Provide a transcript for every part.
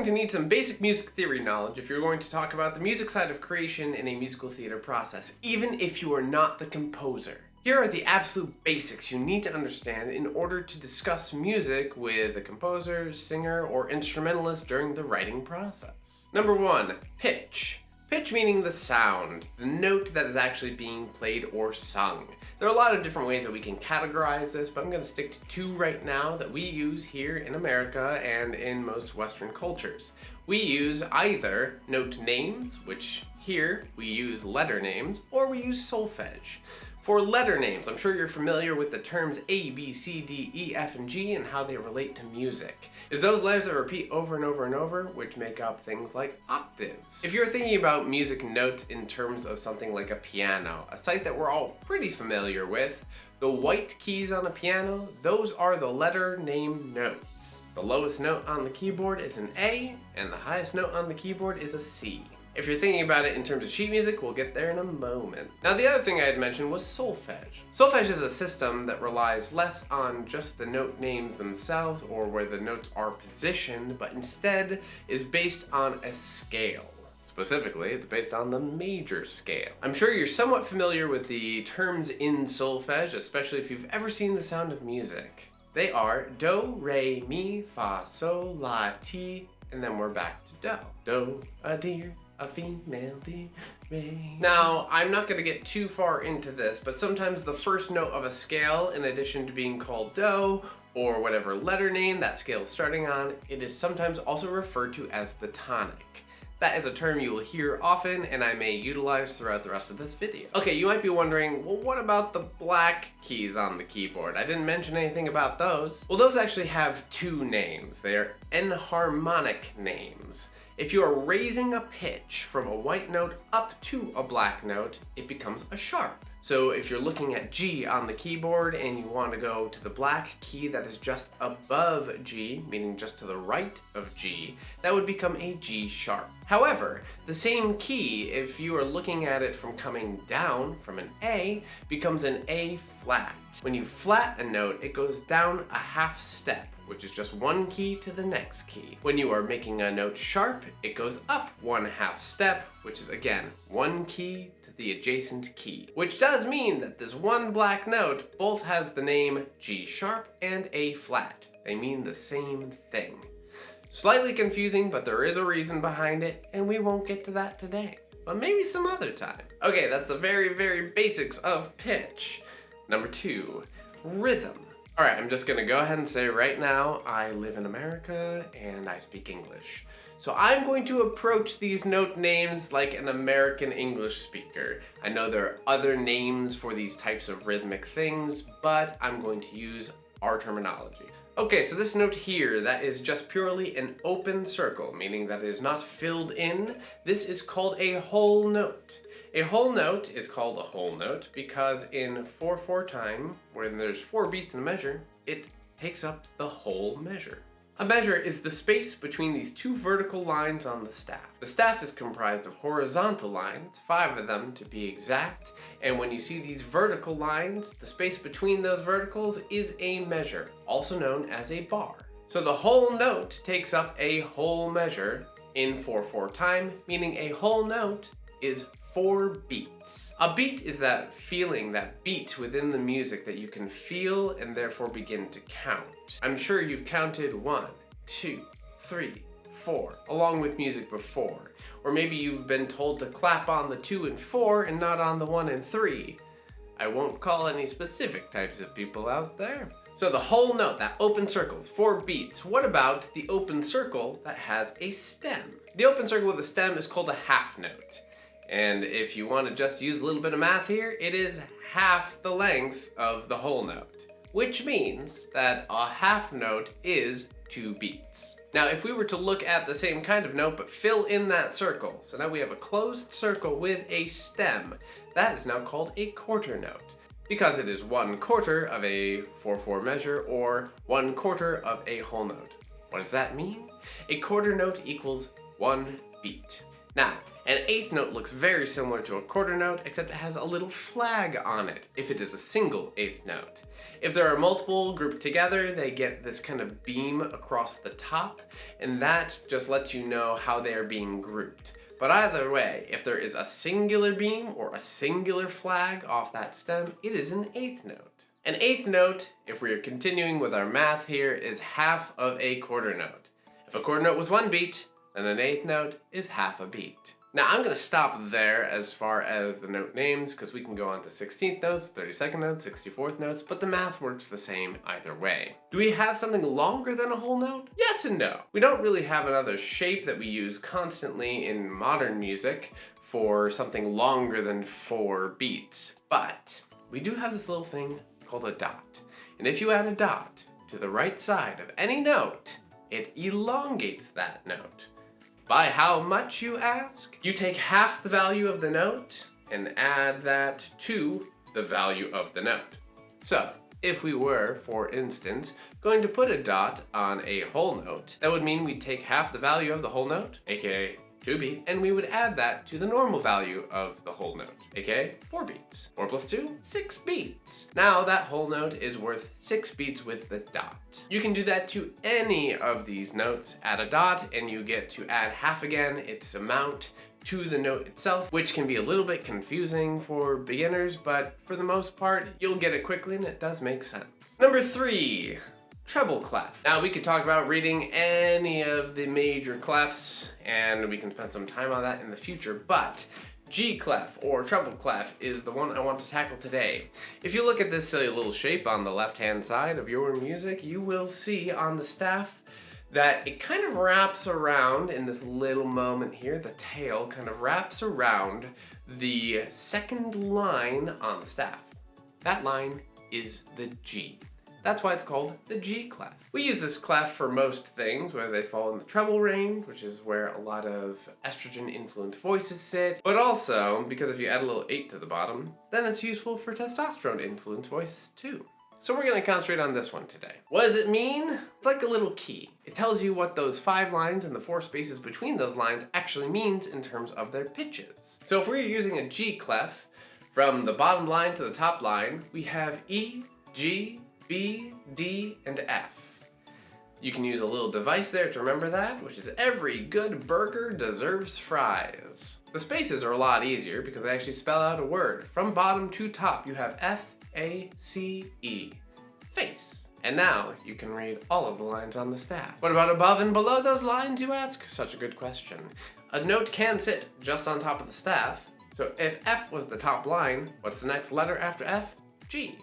going to need some basic music theory knowledge if you're going to talk about the music side of creation in a musical theater process, even if you are not the composer. Here are the absolute basics you need to understand in order to discuss music with a composer, singer, or instrumentalist during the writing process. Number 1, pitch. Pitch meaning the sound, the note that is actually being played or sung. There are a lot of different ways that we can categorize this, but I'm going to stick to 2 right now that we use here in America and in most Western cultures. We use either note names, which here we use letter names, or we use solfege. For letter names, I'm sure you're familiar with the terms A, B, C, D, E, F, and G and how they relate to music. It's those letters that repeat over and over and over, which make up things like octaves. If you're thinking about music notes in terms of something like a piano, a sight that we're all pretty familiar with, the white keys on a piano, those are the letter name notes. The lowest note on the keyboard is an A, and the highest note on the keyboard is a C. If you're thinking about it in terms of sheet music, we'll get there in a moment. Now, the other thing I had mentioned was solfege. Solfege is a system that relies less on just the note names themselves or where the notes are positioned, but instead is based on a scale. Specifically, it's based on the major scale. I'm sure you're somewhat familiar with the terms in solfege, especially if you've ever seen The Sound of Music. They are do, re, mi, fa, sol, la, ti, and then we're back to do. Do, a deer, a female deer, re. Now, I'm not going to get too far into this, but sometimes the first note of a scale, in addition to being called do, or whatever letter name that scale is starting on, it is sometimes also referred to as the tonic. That is a term you will hear often, and I may utilize throughout the rest of this video. Okay, you might be wondering, well, what about the black keys on the keyboard? I didn't mention anything about those. Well, those actually have 2 names. They are enharmonic names. If you are raising a pitch from a white note up to a black note, it becomes a sharp. So if you're looking at G on the keyboard and you want to go to the black key that is just above G, meaning just to the right of G, that would become a G sharp. However, the same key, if you are looking at it from coming down from an A, becomes an A flat. When you flat a note, it goes down a half step, which is just 1 key to the next key. When you are making a note sharp, it goes up 1/2 step, which is again 1 key to the adjacent key. Which does mean that this one black note both has the name G sharp and A flat. They mean the same thing. Slightly confusing, but there is a reason behind it, and we won't get to that today. But maybe some other time. Okay, that's the very, very basics of pitch. Number 2, rhythm. Alright, I'm just gonna go ahead and say right now, I live in America and I speak English. So I'm going to approach these note names like an American English speaker. I know there are other names for these types of rhythmic things, but I'm going to use our terminology. Okay, so this note here, that is just purely an open circle, meaning that it is not filled in. This is called a whole note. A whole note is called a whole note because in 4/4 time, when there's 4 beats in a measure, it takes up the whole measure. A measure is the space between these 2 vertical lines on the staff. The staff is comprised of horizontal lines, 5 of them to be exact, and when you see these vertical lines, the space between those verticals is a measure, also known as a bar. So the whole note takes up a whole measure in 4/4 time, meaning a whole note is 4 beats. A beat is that feeling, that beat within the music that you can feel and therefore begin to count. I'm sure you've counted 1, 2, 3, 4, along with music before. Or maybe you've been told to clap on the 2 and 4 and not on the 1 and 3. I won't call any specific types of people out there. So the whole note, that open circle, is 4 beats. What about the open circle that has a stem? The open circle with a stem is called a half note. And if you want to just use a little bit of math here, it is half the length of the whole note, which means that a half note is 2 beats. Now, if we were to look at the same kind of note, but fill in that circle, so now we have a closed circle with a stem, that is now called a quarter note, because it is 1/4 of a 4/4 measure, or 1/4 of a whole note. What does that mean? A quarter note equals 1 beat. Now, An eighth note looks very similar to a quarter note, except it has a little flag on it if it is a single eighth note. If there are multiple grouped together, they get this kind of beam across the top, and that just lets you know how they are being grouped. But either way, if there is a singular beam or a singular flag off that stem, it is an eighth note. An eighth note, if we are continuing with our math here, is half of a quarter note. If a quarter note was 1 beat, then an eighth note is half a beat. Now I'm going to stop there as far as the note names, because we can go on to 16th notes, 32nd notes, 64th notes, but the math works the same either way. Do we have something longer than a whole note? Yes and no. We don't really have another shape that we use constantly in modern music for something longer than 4 beats, but we do have this little thing called a dot. And if you add a dot to the right side of any note, it elongates that note. By how much, you ask? You take half the value of the note and add that to the value of the note. So, if we were, for instance, going to put a dot on a whole note, that would mean we'd take half the value of the whole note, aka 2 beats, and we would add that to the normal value of the whole note, aka 4 beats. 4 plus 2, 6 beats. Now that whole note is worth 6 beats with the dot. You can do that to any of these notes, add a dot, and you get to add half again its amount to the note itself, which can be a little bit confusing for beginners, but for the most part, you'll get it quickly and it does make sense. Number 3. Treble clef. Now we could talk about reading any of the major clefs, and we can spend some time on that in the future, but G clef or treble clef is the one I want to tackle today. If you look at this silly little shape on the left-hand side of your music, you will see on the staff that it kind of wraps around in this little moment here. The tail kind of wraps around the second line on the staff. That line is the G. That's why it's called the G clef. We use this clef for most things, whether they fall in the treble range, which is where a lot of estrogen-influenced voices sit, but also, because if you add a little 8 to the bottom, then it's useful for testosterone-influenced voices too. So we're gonna concentrate on this one today. What does it mean? It's like a little key. It tells you what those 5 lines and the 4 spaces between those lines actually means in terms of their pitches. So if we're using a G clef, from the bottom line to the top line, we have E, G, B, D, and F. You can use a little device there to remember that, which is every good burger deserves fries. The spaces are a lot easier because they actually spell out a word. From bottom to top, you have F-A-C-E, face. And now you can read all of the lines on the staff. What about above and below those lines, you ask? Such a good question. A note can sit just on top of the staff. So if F was the top line, what's the next letter after F? G.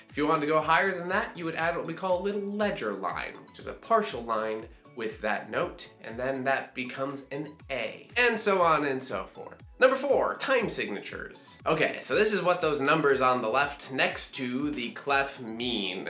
If you wanted to go higher than that, you would add what we call a little ledger line, which is a partial line with that note, and then that becomes an A, and so on and so forth. Number 4, time signatures. Okay, so this is what those numbers on the left next to the clef mean.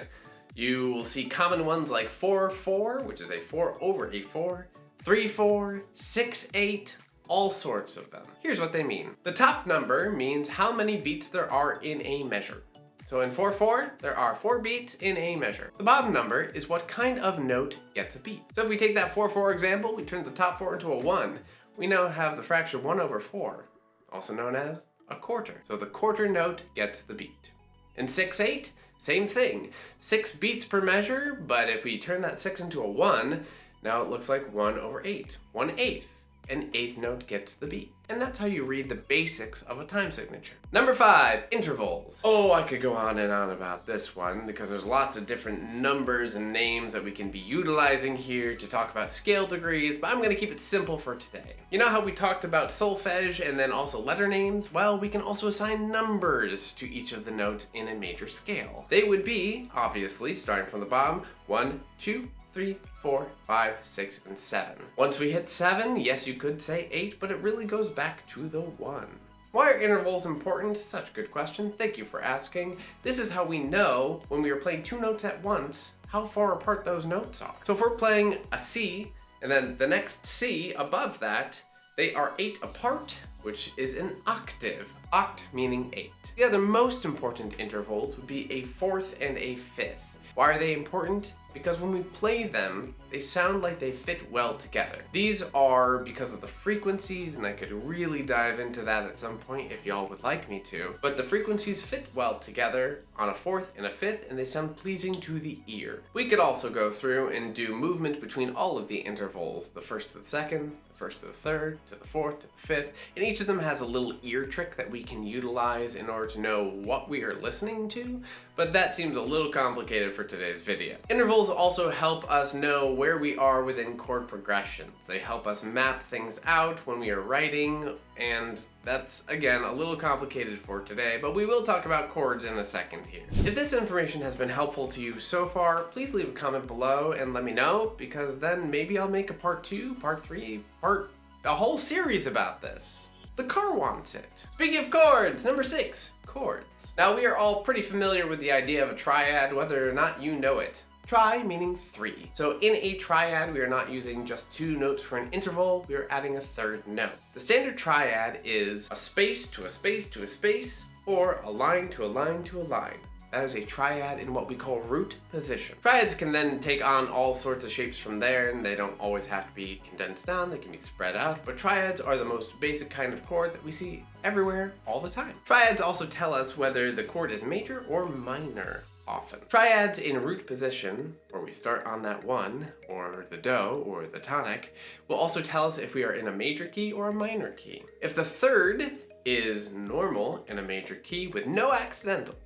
You will see common ones like 4-4, which is a 4 over a 4, 3-4, 6-8, all sorts of them. Here's what they mean. The top number means how many beats there are in a measure. So in 4-4, there are 4 beats in a measure. The bottom number is what kind of note gets a beat. So if we take that 4-4 example, we turn the top 4 into a 1. We now have the fraction 1 over 4, also known as a quarter. So the quarter note gets the beat. In 6-8, same thing. 6 beats per measure, but if we turn that 6 into a 1, now it looks like 1 over 8, 1/8. An eighth note gets the beat. And that's how you read the basics of a time signature. Number 5, intervals. Oh, I could go on and on about this one because there's lots of different numbers and names that we can be utilizing here to talk about scale degrees, but I'm gonna keep it simple for today. You know how we talked about solfege and then also letter names? Well, we can also assign numbers to each of the notes in a major scale. They would be, obviously, starting from the bottom, 1, 2, 3, 4, 5, 6, and 7. Once we hit 7, yes, you could say 8, but it really goes back to the 1. Why are intervals important? Such a good question. Thank you for asking. This is how we know when we are playing 2 notes at once, how far apart those notes are. So if we're playing a C, and then the next C above that, they are 8 apart, which is an octave. Oct meaning 8. The other most important intervals would be a 4th and a 5th. Why are they important? because when we play them, they sound like they fit well together. These are because of the frequencies, and I could really dive into that at some point if y'all would like me to, but the frequencies fit well together on a fourth and a fifth, and they sound pleasing to the ear. We could also go through and do movement between all of the intervals, the first to the second, the first to the third, to the fourth, to the fifth, and each of them has a little ear trick that we can utilize in order to know what we are listening to, but that seems a little complicated for today's video. Intervals also help us know where we are within chord progressions. They help us map things out when we are writing, and that's, again, a little complicated for today, but we will talk about chords in a second here. If this information has been helpful to you so far, please leave a comment below and let me know, because then maybe I'll make a part 2, part 3, a whole series about this. The car wants it. Speaking of chords, number 6, chords. Now we are all pretty familiar with the idea of a triad, whether or not you know it. Tri meaning 3. So in a triad, we are not using just 2 notes for an interval, we are adding a third note. The standard triad is a space to a space to a space, or a line to a line to a line. That is a triad in what we call root position. Triads can then take on all sorts of shapes from there, and they don't always have to be condensed down, they can be spread out, but triads are the most basic kind of chord that we see everywhere all the time. Triads also tell us whether the chord is major or minor. Often. Triads in root position, where we start on that 1, or the do, or the tonic, will also tell us if we are in a major key or a minor key. If the third is normal in a major key with no accidentals,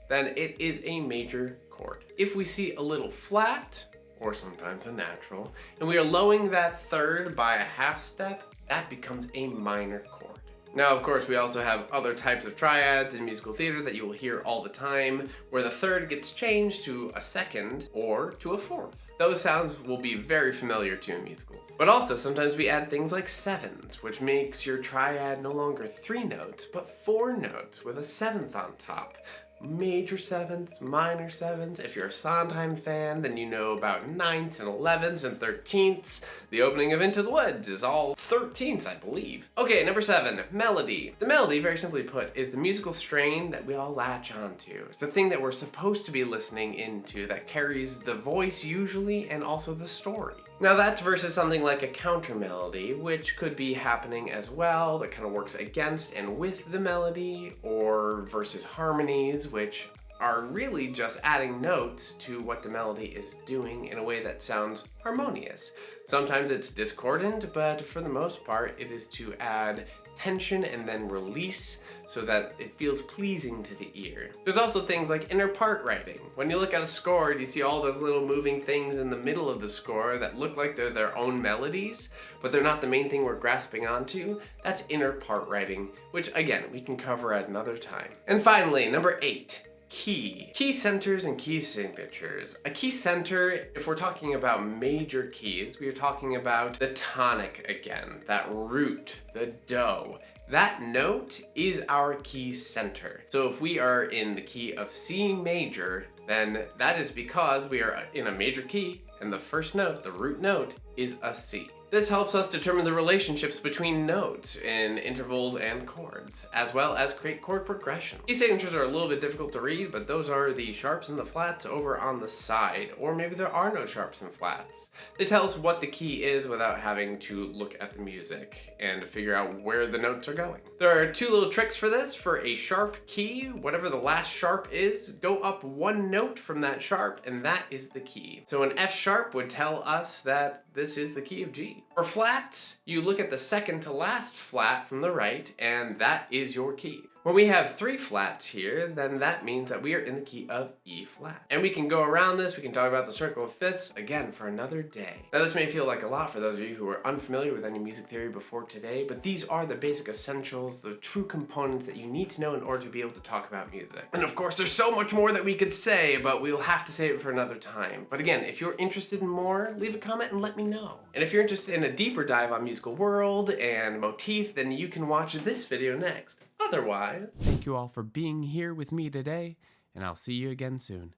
then it is a major chord. If we see a little flat, or sometimes a natural, and we are lowering that third by a half step, that becomes a minor chord. Now, of course, we also have other types of triads in musical theater that you will hear all the time, where the third gets changed to a second or to a fourth. Those sounds will be very familiar to you in musicals. But also, sometimes we add things like sevenths, which makes your triad no longer 3 notes, but 4 notes with a 7th on top. Major 7ths, minor 7ths. If you're a Sondheim fan, then you know about 9ths and 11ths and 13ths. The opening of Into the Woods is all 13ths, I believe. Okay, number 7, melody. The melody, very simply put, is the musical strain that we all latch onto. It's the thing that we're supposed to be listening into that carries the voice usually and also the story. Now that's versus something like a counter melody, which could be happening as well, that kind of works against and with the melody, or versus harmonies, which are really just adding notes to what the melody is doing in a way that sounds harmonious. Sometimes it's discordant, but for the most part, it is to add tension and then release so that it feels pleasing to the ear. There's also things like inner part writing. When you look at a score, you see all those little moving things in the middle of the score that look like they're their own melodies, but they're not the main thing we're grasping onto. That's inner part writing, which again, we can cover at another time. And finally, number 8. Key. Key centers and key signatures. A key center, if we're talking about major keys, we are talking about the tonic again, that root, the do. That note is our key center. So if we are in the key of C major, then that is because we are in a major key and the first note, the root note, is a C. This helps us determine the relationships between notes in intervals and chords, as well as create chord progression. Key signatures are a little bit difficult to read, but those are the sharps and the flats over on the side, or maybe there are no sharps and flats. They tell us what the key is without having to look at the music and figure out where the notes are going. There are 2 little tricks for this. For a sharp key, whatever the last sharp is, go up 1 note from that sharp, and that is the key. So an F sharp would tell us that this is the key of G. For flats, you look at the second to last flat from the right, and that is your key. When we have 3 flats here, then that means that we are in the key of E flat. And we can go around this, we can talk about the circle of fifths, again, for another day. Now this may feel like a lot for those of you who are unfamiliar with any music theory before today, but these are the basic essentials, the true components that you need to know in order to be able to talk about music. And of course, there's so much more that we could say, but we'll have to save it for another time. But again, if you're interested in more, leave a comment and let me know. And if you're interested in a deeper dive on musical world and motif, then you can watch this video next. Otherwise, thank you all for being here with me today, and I'll see you again soon.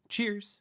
Cheers!